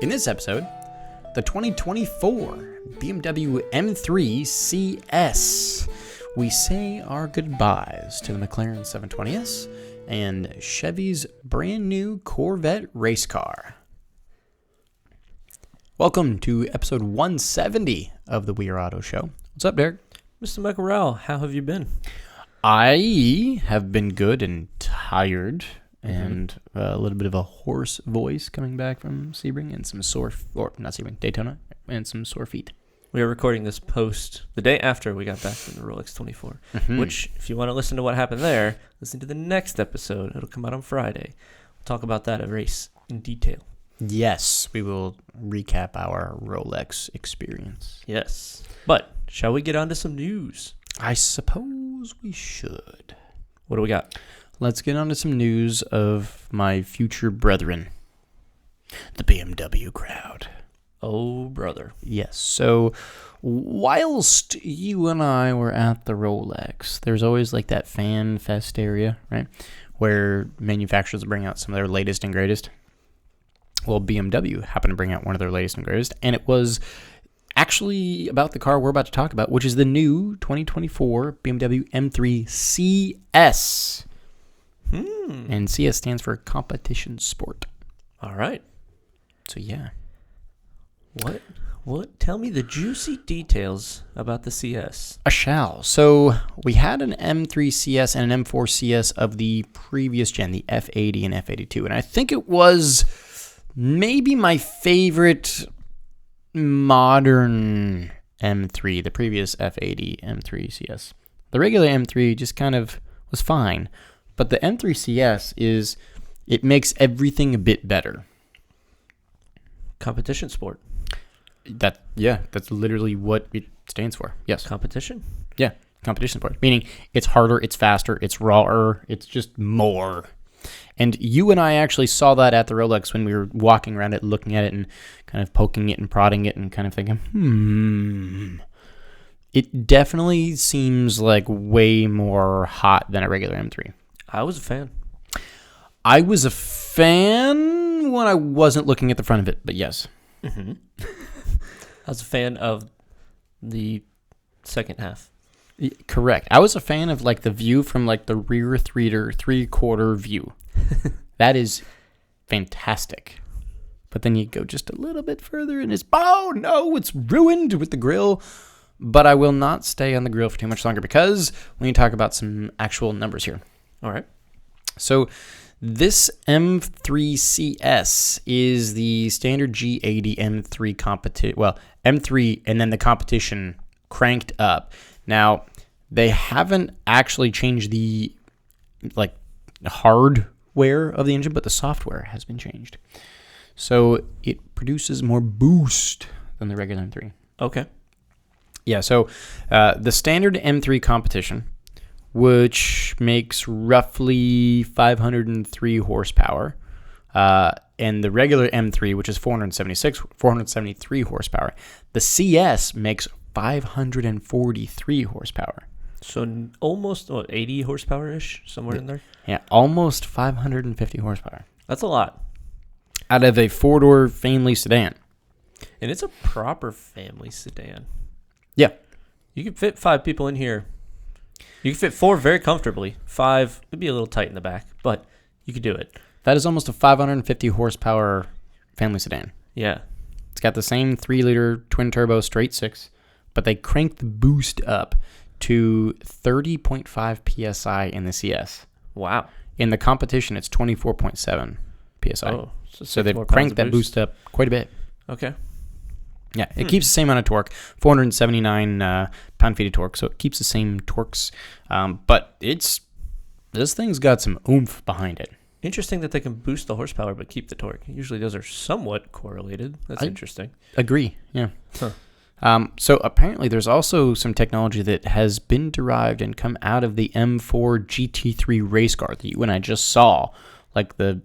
In this episode, the 2024 BMW M3 CS. We say our goodbyes to the Mclaren 720S and Chevy's brand new Corvette race car. Welcome to episode 170 of the We Are Auto Show. What's up, Derek? Mr. Mclaren, how have you been? I have been good and tired, and a little bit of a hoarse voice coming back from Sebring and some Daytona, and some sore feet. We are recording this post the day after we got back from the Rolex 24, which, if you want to listen to what happened there, listen to the next episode. It'll come out on Friday. We'll talk about that race in detail. Yes, we will recap our Rolex experience. Yes. But shall we get on to some news? I suppose we should. What do we got? Let's get on to some news of my future brethren, the BMW crowd. Oh, brother. Yes, so whilst you and I were at the Rolex, there's always like that fan fest area, right, where manufacturers bring out some of their latest and greatest. Well, BMW happened to bring out one of their latest and greatest, and it was actually about the car we're about to talk about, which is the new 2024 BMW M3 CS. And CS stands for Competition Sport. All right. So, yeah. What? Tell me the juicy details about the CS. I shall. So, we had an M3 CS and an M4 CS of the previous gen, the F80 and F82. And I think it was maybe my favorite modern M3, the previous F80 M3 CS. The regular M3 just kind of was fine. But the M3 CS it makes everything a bit better. Competition sport. That's literally what it stands for. Yes. Competition? Yeah, competition sport. Meaning it's harder, it's faster, it's rawer, it's just more. And you and I actually saw that at the Rolex when we were walking around it, looking at it and kind of poking it and prodding it and kind of thinking, It definitely seems like way more hot than a regular M3. I was a fan. I was a fan when I wasn't looking at the front of it, but yes. I was a fan of the second half. Correct. I was a fan of like the view from like the rear three-quarter view. That is fantastic. But then you go just a little bit further and it's ruined with the grille. But I will not stay on the grill for too much longer because we need to talk about some actual numbers here. All right. So this M3 CS is the standard G80 M3 competition. Well, M3 and then the competition cranked up. Now, they haven't actually changed the hardware of the engine, but the software has been changed. So it produces more boost than the regular M3. Okay. Yeah, so the standard M3 competition, which makes roughly 503 horsepower, and the regular M3, which is 473 horsepower. The CS makes 543 horsepower. So almost 80 horsepower-ish, somewhere in there? Yeah, almost 550 horsepower. That's a lot. Out of a four-door family sedan. And it's a proper family sedan. Yeah. You could fit 5 people in here. You could fit 4 very comfortably. 5 would be a little tight in the back, but you could do it. That is almost a 550 horsepower family sedan. Yeah. It's got the same 3-liter twin-turbo straight 6, but they cranked the boost up to 30.5 PSI in the CS. Wow. In the competition, it's 24.7 PSI. Oh, so they've cranked that boost up quite a bit. Okay. Yeah, it keeps the same amount of torque, 479 pound-feet of torque, so it keeps the same torques. But this thing's got some oomph behind it. Interesting that they can boost the horsepower but keep the torque. Usually those are somewhat correlated. That's interesting. Agree, yeah. Huh. So apparently there's also some technology that has been derived and come out of the M4 GT3 race car that you and I just saw, like the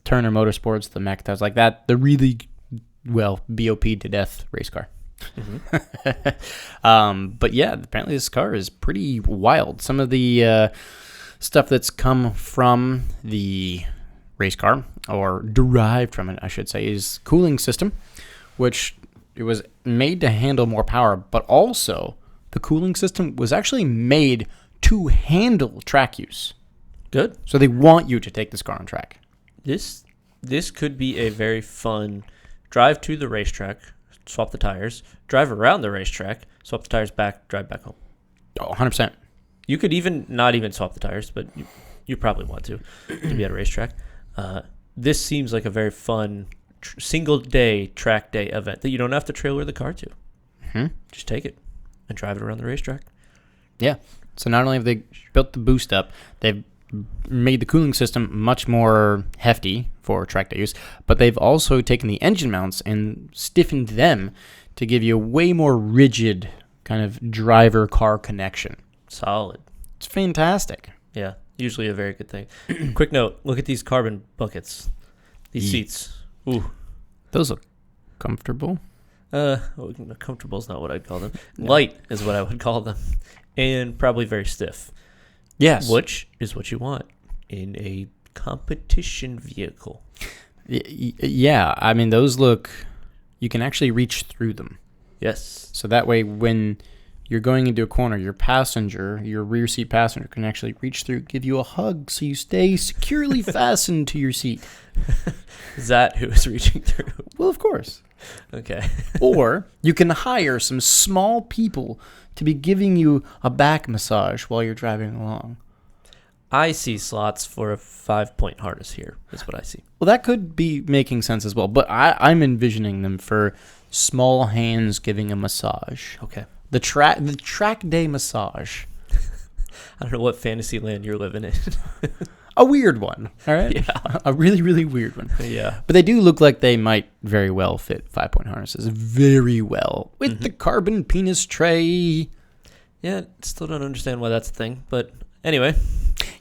Turner Motorsports, the Mac, like that, the really BOP to death race car. But yeah, apparently this car is pretty wild. Some of the stuff that's come from the race car or derived from it, I should say, is cooling system, which it was made to handle more power, but also the cooling system was actually made to handle track use. Good. So they want you to take this car on track. This could be a very fun drive to the racetrack, swap the tires, drive around the racetrack, swap the tires back, drive back home. Oh, 100%. You could even not even swap the tires, but you probably want to be at a racetrack. This seems like a very fun single day track day event that you don't have to trailer the car to. Mm-hmm. Just take it and drive it around the racetrack. Yeah. So not only have they built the boost up, they've made the cooling system much more hefty for track day use, but they've also taken the engine mounts and stiffened them to give you a way more rigid kind of driver-car connection. Solid. It's fantastic. Yeah, usually a very good thing. Quick note, look at these carbon buckets. These seats. Ooh. Those look comfortable. Comfortable is not what I'd call them. No. Light is what I would call them. And probably very stiff. Yes. Which is what you want in a competition vehicle. Yeah, I mean, those look, you can actually reach through them. Yes. So that way, when you're going into a corner, your rear seat passenger can actually reach through, give you a hug, so you stay securely fastened to your seat. Is that who is reaching through? Well, of course. Okay. Or you can hire some small people to be giving you a back massage while you're driving along. I see slots for a 5-point harness here, is what I see. Well, that could be making sense as well, but I'm envisioning them for small hands giving a massage. Okay. The track day massage. I don't know what fantasy land you're living in. A weird one, all right? Yeah. A really, really weird one. Yeah. But they do look like they might very well fit 5-point harnesses very well with the carbon penis tray. Yeah, still don't understand why that's a thing, but anyway.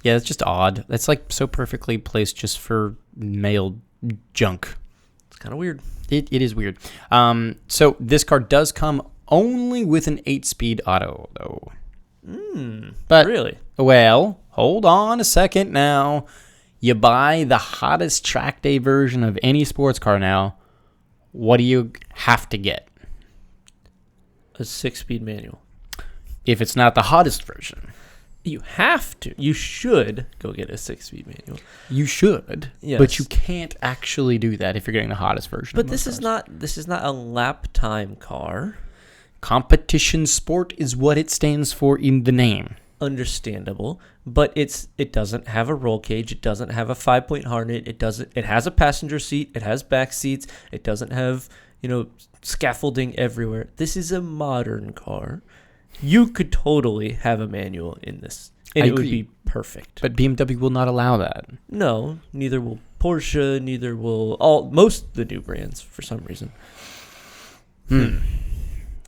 Yeah, it's just odd. That's like so perfectly placed just for male junk. It's kind of weird. It is weird. So this car does come only with an 8-speed auto, though. But really? Well, hold on a second now. You buy the hottest track day version of any sports car now. What do you have to get? A 6-speed manual. If it's not the hottest version. You have to. You should go get a 6-speed manual. You should, yes. But you can't actually do that if you're getting the hottest version. But this is not a lap time car. Competition sport is what it stands for in the name. Understandable, but it doesn't have a roll cage. It doesn't have a 5-point harness. It has a passenger seat. It has back seats. It doesn't have scaffolding everywhere. This is a modern car. You could totally have a manual in this, and it would be perfect. But BMW will not allow that. No, neither will Porsche. Neither will most of the new brands for some reason.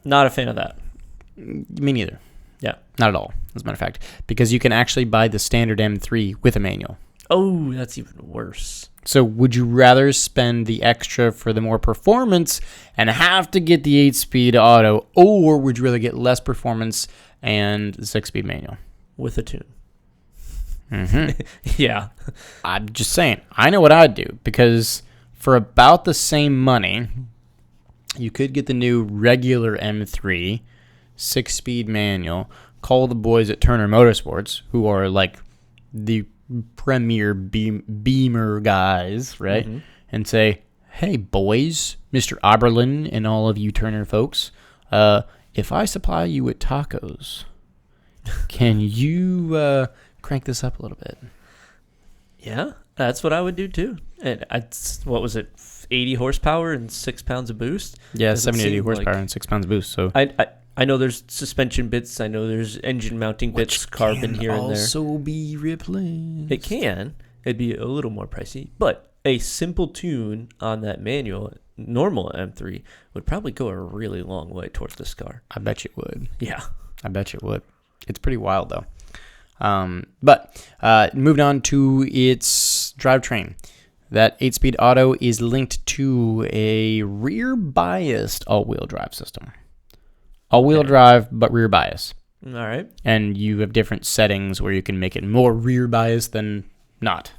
Not a fan of that. Me neither. Yeah. Not at all, as a matter of fact. Because you can actually buy the standard M3 with a manual. Oh, that's even worse. So would you rather spend the extra for the more performance and have to get the 8-speed auto, or would you rather get less performance and the 6-speed manual? With a tune. Mm-hmm. Yeah. I'm just saying. I know what I'd do, because for about the same money, you could get the new regular M3 6-speed manual, call the boys at Turner Motorsports, who are like the premier Beamer guys, right? Mm-hmm. And say, hey, boys, Mr. Oberlin and all of you Turner folks, if I supply you with tacos, can you crank this up a little bit? Yeah, that's what I would do too. And what was it, 80 horsepower and 6 pounds of boost? Yeah, 70, 80 horsepower and 6 pounds of boost. So I know there's suspension bits. I know there's engine mounting bits, carbon here and there. Also be replaced. It can. It'd be a little more pricey, but a simple tune on that manual, normal M3, would probably go a really long way towards this car. I bet you would. Yeah, I bet you would. It's pretty wild though. But moving on to its drivetrain. That 8-speed auto is linked to a rear-biased all-wheel drive system. All-wheel drive, but rear bias. All right. And you have different settings where you can make it more rear bias than not.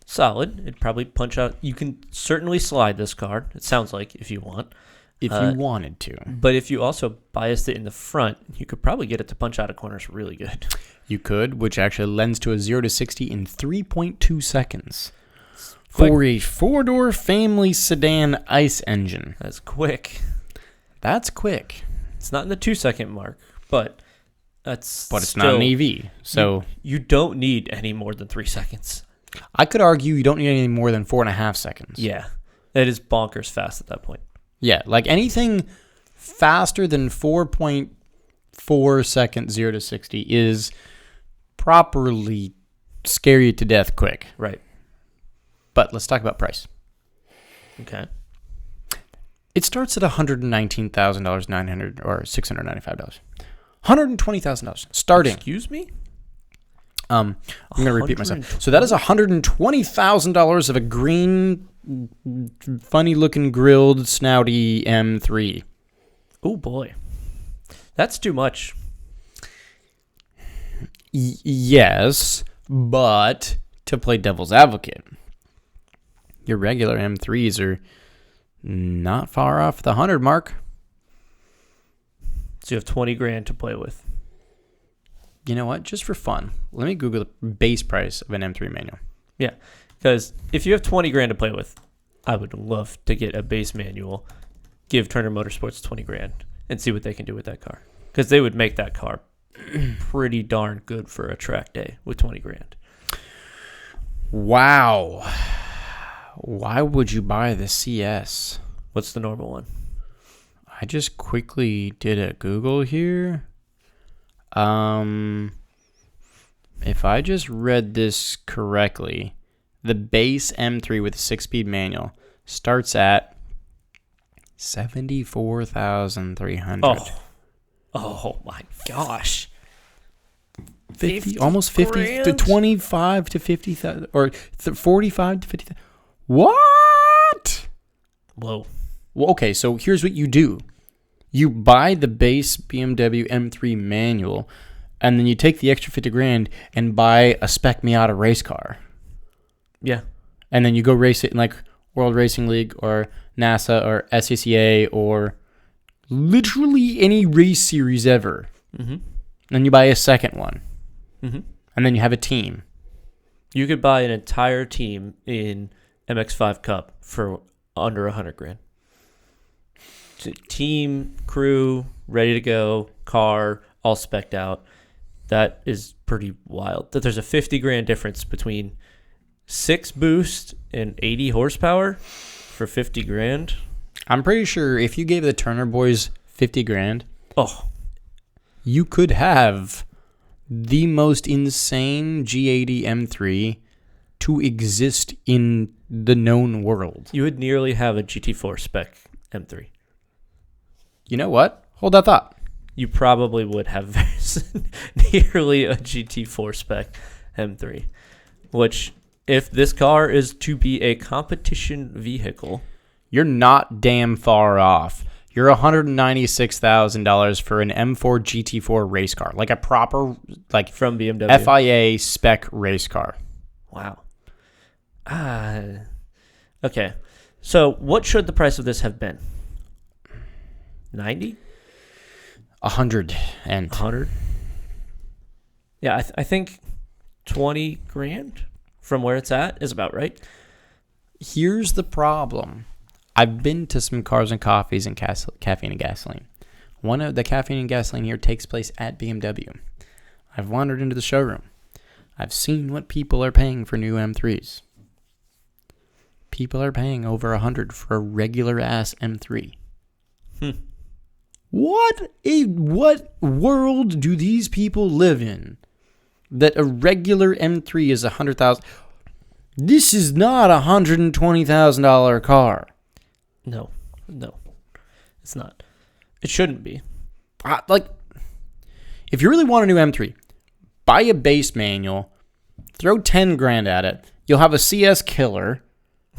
solid. It'd probably punch out. You can certainly slide this car, it sounds like, if you want. If you wanted to. But if you also biased it in the front, you could probably get it to punch out of corners really good. You could, which actually lends to a 0 to 60 in 3.2 seconds. Quick. For a 4-door family sedan ICE engine. That's quick. That's quick. It's not in the 2-second mark, but it's not an EV. So you don't need any more than 3 seconds. I could argue you don't need any more than 4.5 seconds. Yeah. It is bonkers fast at that point. Yeah, like anything faster than 4.4 seconds 0 to 60 is properly scare you to death quick. Right. But let's talk about price. Okay. It starts at $119,900 or $695. $120,000 starting. Excuse me? I'm going to repeat myself. So that is $120,000 of a green, funny-looking grilled, snouty M3. Oh boy, that's too much. Yes, but to play devil's advocate, your regular M3s are not far off the 100 mark. So you have 20 grand to play with. You know what? Just for fun, let me Google the base price of an M3 manual. Yeah, because if you have 20 grand to play with, I would love to get a base manual, give Turner Motorsports 20 grand, and see what they can do with that car. Because they would make that car pretty darn good for a track day with 20 grand. Wow. Why would you buy the CS? What's the normal one? I just quickly did a Google here. If I just read this correctly, the base M3 with a 6-speed manual starts at $74,300. Oh my gosh. 50, almost 50 grand? to 25 to 50,000 or 45 to 50,000. What? Whoa. Well, okay, so here's what you do. You buy the base BMW M3 manual, and then you take the extra 50 grand and buy a spec Miata race car. Yeah. And then you go race it in like World Racing League or NASA or SCCA or literally any race series ever. Mm-hmm. Then you buy a second one. Mm-hmm. And then you have a team. You could buy an entire team in MX5 Cup for under 100 grand. Team, crew, ready to go, car, all specced out. That is pretty wild. That there's a 50 grand difference between 6 boost and 80 horsepower for 50 grand. I'm pretty sure if you gave the Turner boys 50 grand, you could have the most insane G80 M3 to exist in the known world. You would nearly have a GT4 spec M3. You know what? Hold that thought. You probably would have nearly a GT4 spec M3, which, if this car is to be a competition vehicle, you're not damn far off. You're $196,000 for an M4 GT4 race car, like a proper, like from BMW FIA spec race car. Wow. Okay. So, what should the price of this have been? 90? 100. 100? Yeah, I think 20 grand from where it's at is about right. Here's the problem. I've been to some Cars and Coffees and Caffeine and Gasoline. One of the Caffeine and Gasoline here takes place at BMW. I've wandered into the showroom. I've seen what people are paying for new M3s. People are paying over 100 for a regular ass M3. What world do these people live in that a regular M3 is 100,000? This is not a $120,000 car. No, it's not. It shouldn't be. If you really want a new M3, buy a base manual, throw 10 grand at it. You'll have a CS killer.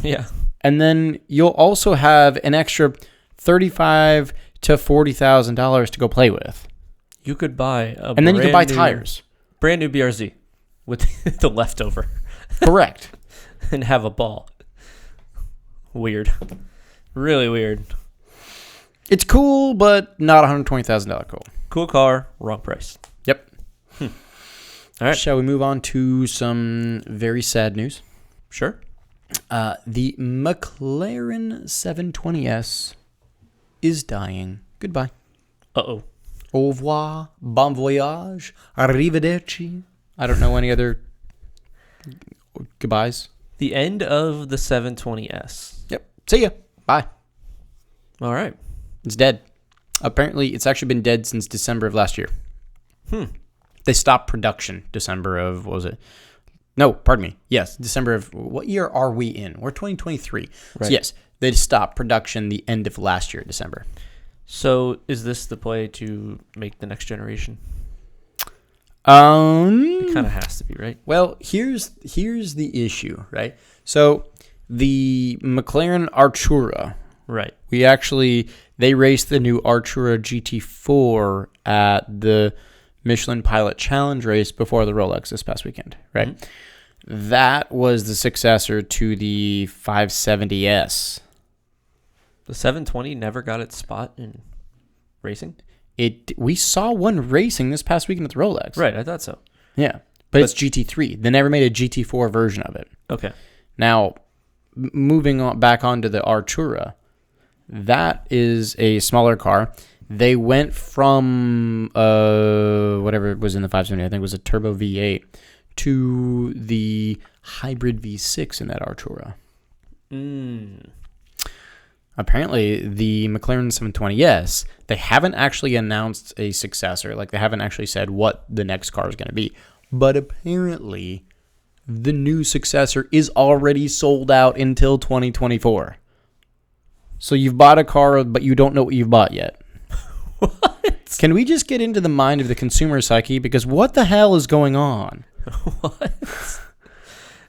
Yeah. And then you'll also have an extra $35,000 to $40,000 to go play with. You could buy and then you can buy tires. Brand new BRZ with the leftover. Correct. and have a ball. Weird. Really weird. It's cool, but not $120,000 cool. Cool car, wrong price. Yep. All right. Shall we move on to some very sad news? Sure. The McLaren 720S is dying. Goodbye. Uh-oh. Au revoir. Bon voyage. Arrivederci. I don't know any other goodbyes. The end of the 720S. Yep. See ya. Bye. All right. It's dead. Apparently, it's actually been dead since December of last year. They stopped production December of, what was it? No, pardon me. Yes, December of, what year are we in? We're 2023. Right. So yes, they stopped production the end of last year, December. So is this the play to make the next generation? It kind of has to be, right? Well, here's the issue, right? So the McLaren Artura, Right. they raced the new Artura GT4 at the Michelin Pilot Challenge race before the Rolex this past weekend, right? Mm-hmm. That was the successor to the 570S. The 720 never got its spot in racing? We saw one racing this past weekend at the Rolex. Right, I thought so. Yeah, but it's GT3. They never made a GT4 version of it. Okay. Now, moving on back onto the Artura, that is a smaller car. They went from whatever was in the 570, I think it was a turbo V8, to the hybrid V6 in that Artura. Apparently, the McLaren 720S, they haven't actually announced a successor. Like, they haven't actually said what the next car is going to be. But apparently, the new successor is already sold out until 2024. So you've bought a car, but you don't know what you've bought yet. What? Can we just get into the mind of the consumer psyche? Because what the hell is going on? What?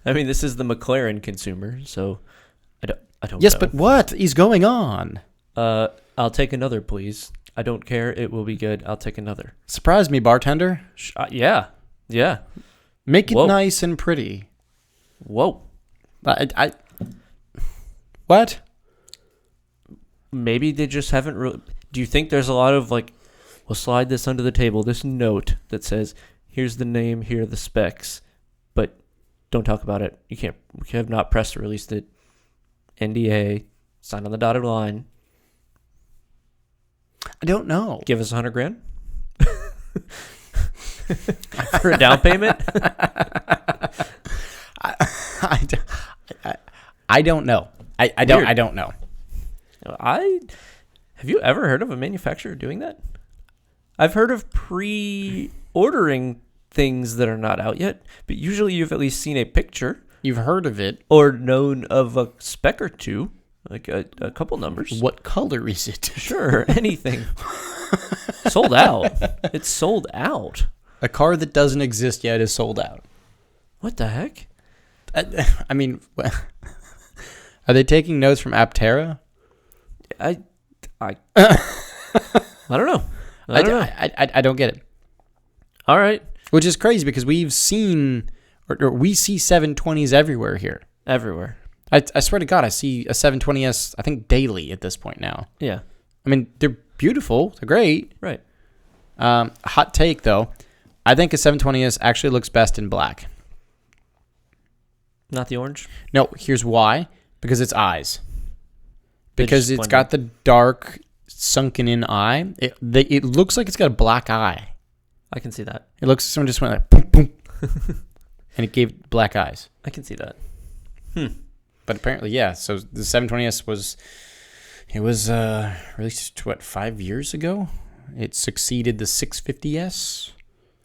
I mean, this is the McLaren consumer, so I don't Yes, know. but what is going on? I'll take another, please. I don't care. It will be good. I'll take another. Surprise me, bartender. Yeah. Make it Whoa. nice and pretty. Whoa. What? Maybe they just haven't really... Do you think there's a lot of, like, we'll slide this under the table, this note that says, here's the name, here are the specs, but don't talk about it. We have not press released it. NDA, sign on the dotted line. I don't know. Give us $100,000 for a down payment. I don't know. I don't know. Have you ever heard of a manufacturer doing that? I've heard of pre-ordering things that are not out yet, but usually you've at least seen a picture. You've heard of it. Or known of a spec or two, like a couple numbers. What color is it? Sure, anything. Sold out. It's sold out. A car that doesn't exist yet is sold out. What the heck? I mean, are they taking notes from Aptera? I don't know. I don't get it. All right. Which is crazy because we've seen, or we see 720s everywhere here. Everywhere. I swear to God, I see a 720S, I think, daily at this point now. Yeah. I mean, they're beautiful. They're great. Right. Hot take, though. I think a 720S actually looks best in black. Not the orange? No, here's why. Because it's eyes. Because it's blend got the dark, sunken-in eye. It looks like it's got a black eye. I can see that. It looks like someone just went like, boom, boom. And it gave black eyes. I can see that. But apparently, yeah. So the 720S was released, 5 years ago? It succeeded the 650S.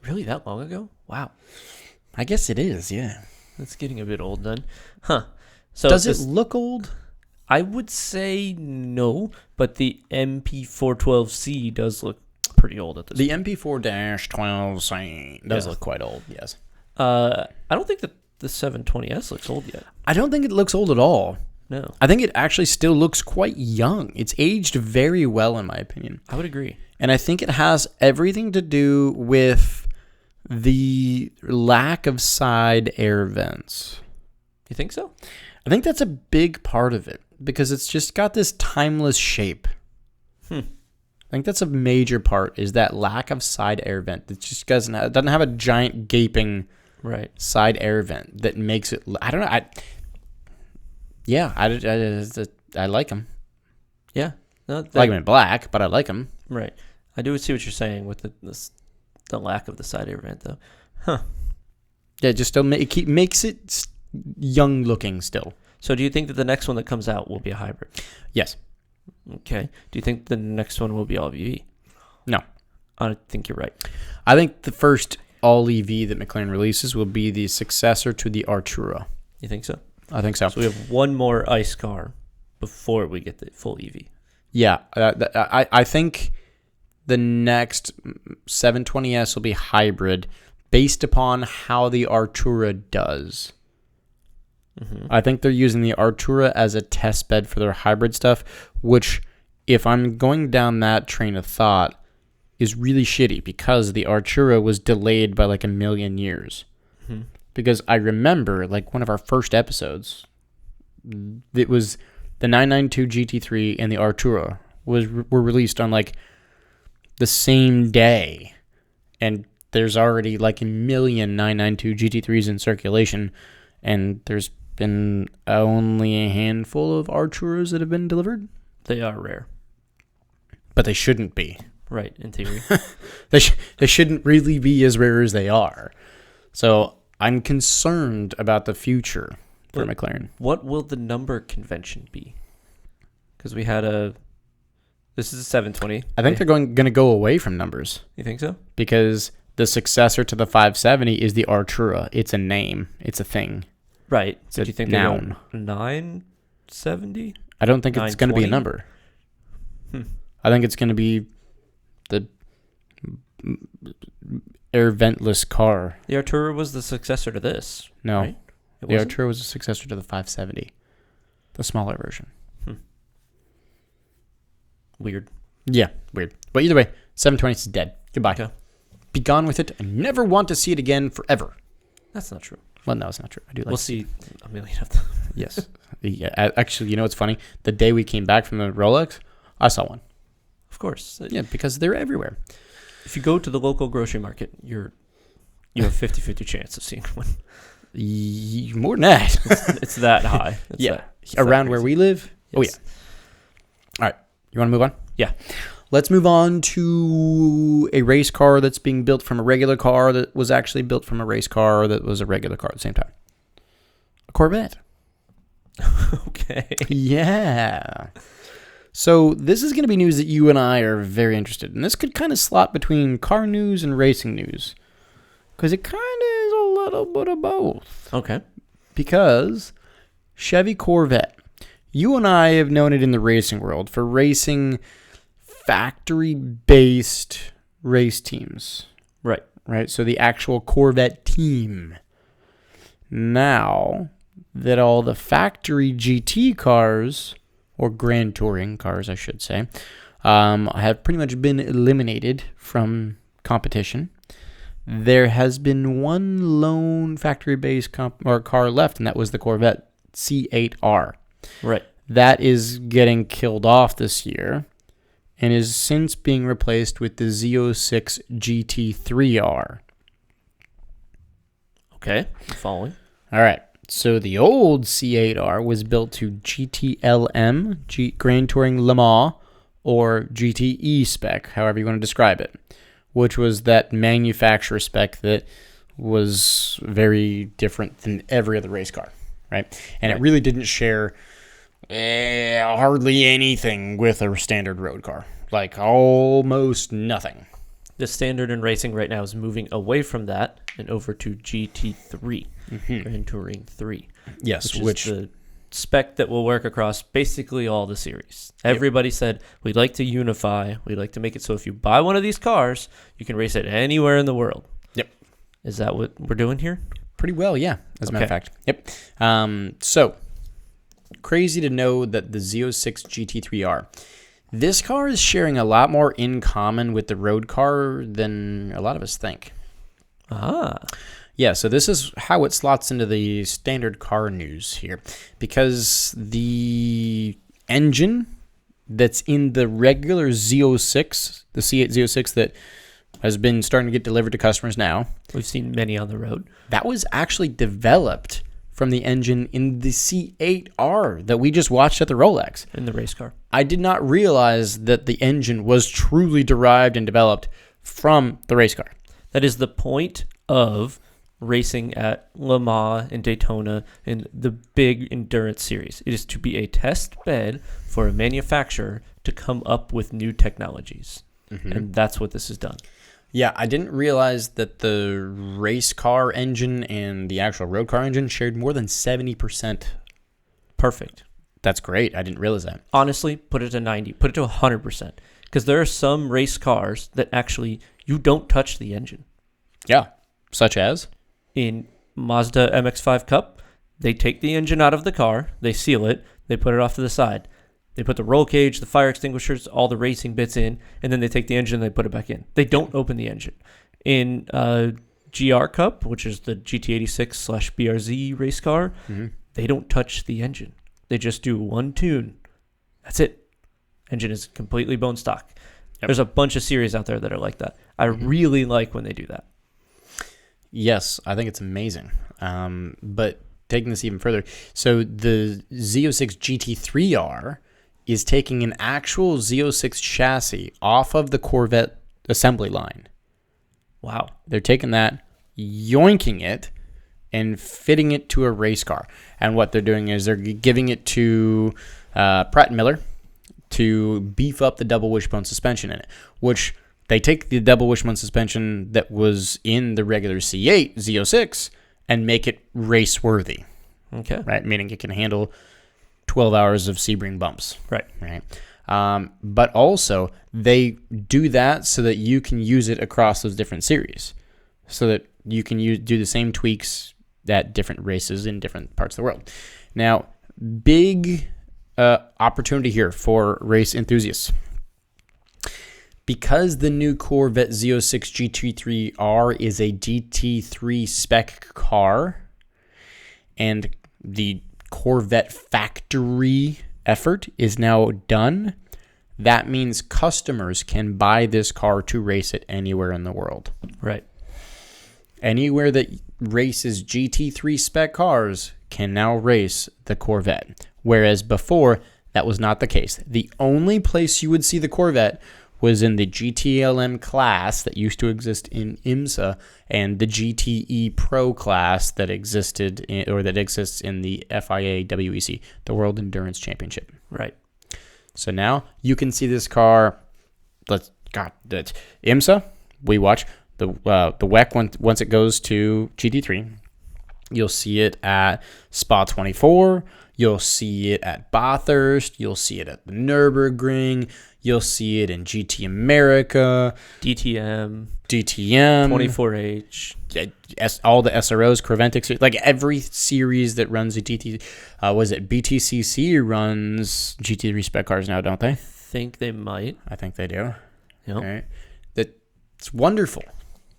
Really, that long ago? Wow. I guess it is, yeah. That's getting a bit old then. Huh. So Does it look old? I would say no, but the MP412C does look pretty old at this point. The MP4-12C does look quite old, yes. I don't think that the 720S looks old yet. I don't think it looks old at all. No. I think it actually still looks quite young. It's aged very well, in my opinion. I would agree. And I think it has everything to do with the lack of side air vents. You think so? I think that's a big part of it because it's just got this timeless shape. I think that's a major part, is that lack of side air vent. It just doesn't have a giant gaping side air vent that makes it. I don't know. I like them. Yeah. No, I like them in black, but I like them. Right. I do see what you're saying with the lack of the side air vent, though. Huh. Yeah, just still makes it young looking still. So do you think that the next one that comes out will be a hybrid? Yes. Okay. Do you think the next one will be all EV? No. I think you're right. I think the first all EV that McLaren releases will be the successor to the Artura. You think so? I think so. So we have one more ICE car before we get the full EV. Yeah. I think the next 720S will be hybrid based upon how the Artura does. I think they're using the Artura as a test bed for their hybrid stuff, which, if I'm going down that train of thought, is really shitty because the Artura was delayed by like a million years. Because I remember, like, one of our first episodes, it was the 992 GT3 and the Artura were released on like the same day, and there's already like a million 992 GT3s in circulation, and there's been only a handful of Arturas that have been delivered. They are rare. But they shouldn't be. Right, in theory. They shouldn't really be as rare as they are. So I'm concerned about the future for McLaren. What will the number convention be? Because we had this is a 720. I think they're going to go away from numbers. You think so? Because the successor to the 570 is the Artura. It's a name. It's a thing. Right. It's so do you think they're going 970? I don't think it's going to be a number. I think it's going to be the air ventless car. The Artura was the successor to this. No. Right? The Artura was a successor to the 570. The smaller version. Weird. Yeah, weird. But either way, 720 is dead. Goodbye. Okay. Be gone with it. I never want to see it again forever. That's not true. Well, no, it's not true. I do like We'll see a million of them. Yes. Yeah, actually, you know what's funny? The day we came back from the Rolex, I saw one. Of course. Yeah, because they're everywhere. If you go to the local grocery market, you have 50-50 chance of seeing one. More than that. It's that high. Around where we live? Yes. Oh, yeah. All right. You want to move on? Yeah. Let's move on to a race car that's being built from a regular car that was actually built from a race car that was a regular car at the same time. A Corvette. Okay. Yeah. So this is going to be news that you and I are very interested in. This could kind of slot between car news and racing news, because it kind of is a little bit of both. Okay. Because Chevy Corvette, you and I have known it in the racing world for racing factory-based race teams. Right. Right? So the actual Corvette team. Now that all the factory GT cars, or Grand Touring cars, I should say, have pretty much been eliminated from competition, there has been one lone factory-based car left, and that was the Corvette C8R. Right. That is getting killed off this year and is since being replaced with the Z06 GT3R. Okay. I'm following. All right. So the old C8R was built to GTLM, Grand Touring Le Mans, or GTE spec, however you want to describe it, which was that manufacturer spec that was very different than every other race car, right? And it really didn't share hardly anything with a standard road car, like almost nothing. The standard in racing right now is moving away from that and over to GT3, Grand Touring 3. Yes, which is the spec that will work across basically all the series. Everybody said, we'd like to unify. We'd like to make it so if you buy one of these cars, you can race it anywhere in the world. Yep. Is that what we're doing here? Pretty well, yeah, as a matter of fact. Yep. So, crazy to know that the Z06 GT3R, this car is sharing a lot more in common with the road car than a lot of us think. Ah. Yeah, so this is how it slots into the standard car news here. Because the engine that's in the regular Z06, the C8 Z06 that has been starting to get delivered to customers now. We've seen many on the road. That was actually developed from the engine in the C8R that we just watched at the Rolex. In the race car. I did not realize that the engine was truly derived and developed from the race car. That is the point of racing at Le Mans and Daytona and the big endurance series. It is to be a test bed for a manufacturer to come up with new technologies. Mm-hmm. And that's what this has done. Yeah, I didn't realize that the race car engine and the actual road car engine shared more than 70%. Perfect. That's great. I didn't realize that. Honestly, put it to 90. Put it to 100%. Because there are some race cars that actually, you don't touch the engine. Yeah, such as? In Mazda MX-5 Cup, they take the engine out of the car, they seal it, they put it off to the side. They put the roll cage, the fire extinguishers, all the racing bits in, and then they take the engine and they put it back in. They don't open the engine. In GR Cup, which is the GT86/BRZ race car, they don't touch the engine. They just do one tune. That's it. Engine is completely bone stock. Yep. There's a bunch of series out there that are like that. I really like when they do that. Yes, I think it's amazing. But taking this even further, so the Z06 GT3R is taking an actual Z06 chassis off of the Corvette assembly line. Wow. They're taking that, yoinking it, and fitting it to a race car. And what they're doing is they're giving it to Pratt & Miller to beef up the double wishbone suspension in it, which they take the double wishbone suspension that was in the regular C8 Z06 and make it race-worthy. Okay. Right? Meaning it can handle 12 hours of Sebring bumps. Right. But also, they do that so that you can use it across those different series. So that you can do the same tweaks at different races in different parts of the world. Now, big opportunity here for race enthusiasts. Because the new Corvette Z06 GT3R is a GT3 spec car, and the Corvette factory effort is now done, that means customers can buy this car to race it anywhere in the world. Right. Anywhere that races GT3 spec cars can now race the Corvette, whereas before that was not the case. The only place you would see the Corvette was in the GTLM class that used to exist in IMSA and the GTE Pro class that existed that exists in the FIA WEC, the World Endurance Championship. Right. So now you can see this car. That's IMSA. We watch the WEC once it goes to GT3. You'll see it at Spa 24. You'll see it at Bathurst. You'll see it at the Nürburgring. You'll see it in GT America, DTM, 24H, all the SROs, Creventic, like every series that runs a GT. Was it BTCC runs GT3 spec cars now, don't they? I think they might. I think they do. Yep. Right. It's wonderful.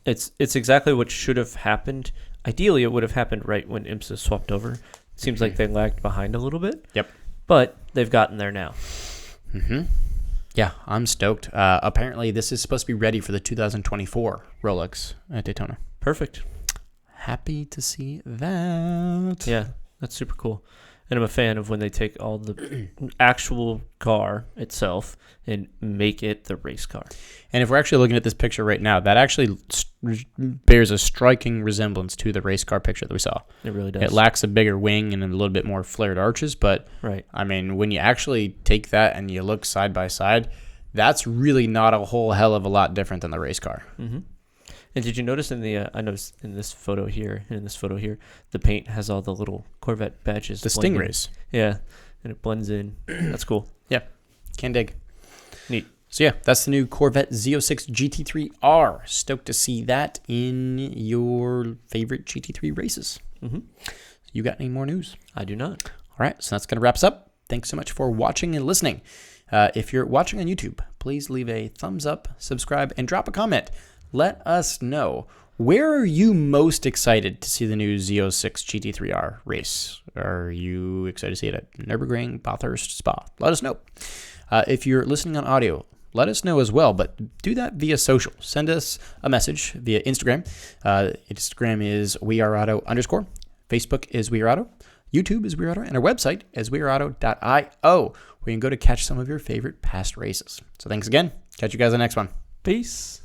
It's exactly what should have happened. Ideally, it would have happened right when IMSA swapped over. Seems like they lagged behind a little bit. Yep. But they've gotten there now. Mm-hmm. Yeah, I'm stoked. Apparently, this is supposed to be ready for the 2024 Rolex at Daytona. Perfect. Happy to see that. Yeah, that's super cool. And I'm a fan of when they take all the actual car itself and make it the race car. And if we're actually looking at this picture right now, that actually bears a striking resemblance to the race car picture that we saw. It really does. It lacks a bigger wing and a little bit more flared arches, but right. I mean, when you actually take that and you look side by side, that's really not a whole hell of a lot different than the race car. Mm-hmm. And did you notice I noticed in this photo here, the paint has all the little Corvette badges. The Stingrays. Yeah, and it blends in. That's cool. Yeah, can dig. Neat. So yeah, that's the new Corvette Z06 GT3R. Stoked to see that in your favorite GT3 races. Mm-hmm. You got any more news? I do not. All right, so that's going to wrap us up. Thanks so much for watching and listening. If you're watching on YouTube, please leave a thumbs up, subscribe, and drop a comment. Let us know Where are you most excited to see the new Z06 GT3R race? Are you excited to see it at Nürburgring, Bathurst, Spa? Let us know. If you're listening on audio, let us know as well, but do that via social. Send us a message via Instagram. Instagram is weareauto_. Facebook is weareauto. YouTube is weareauto. And our website is weareauto.io, where you can go to catch some of your favorite past races. So thanks again. Catch you guys on the next one. Peace.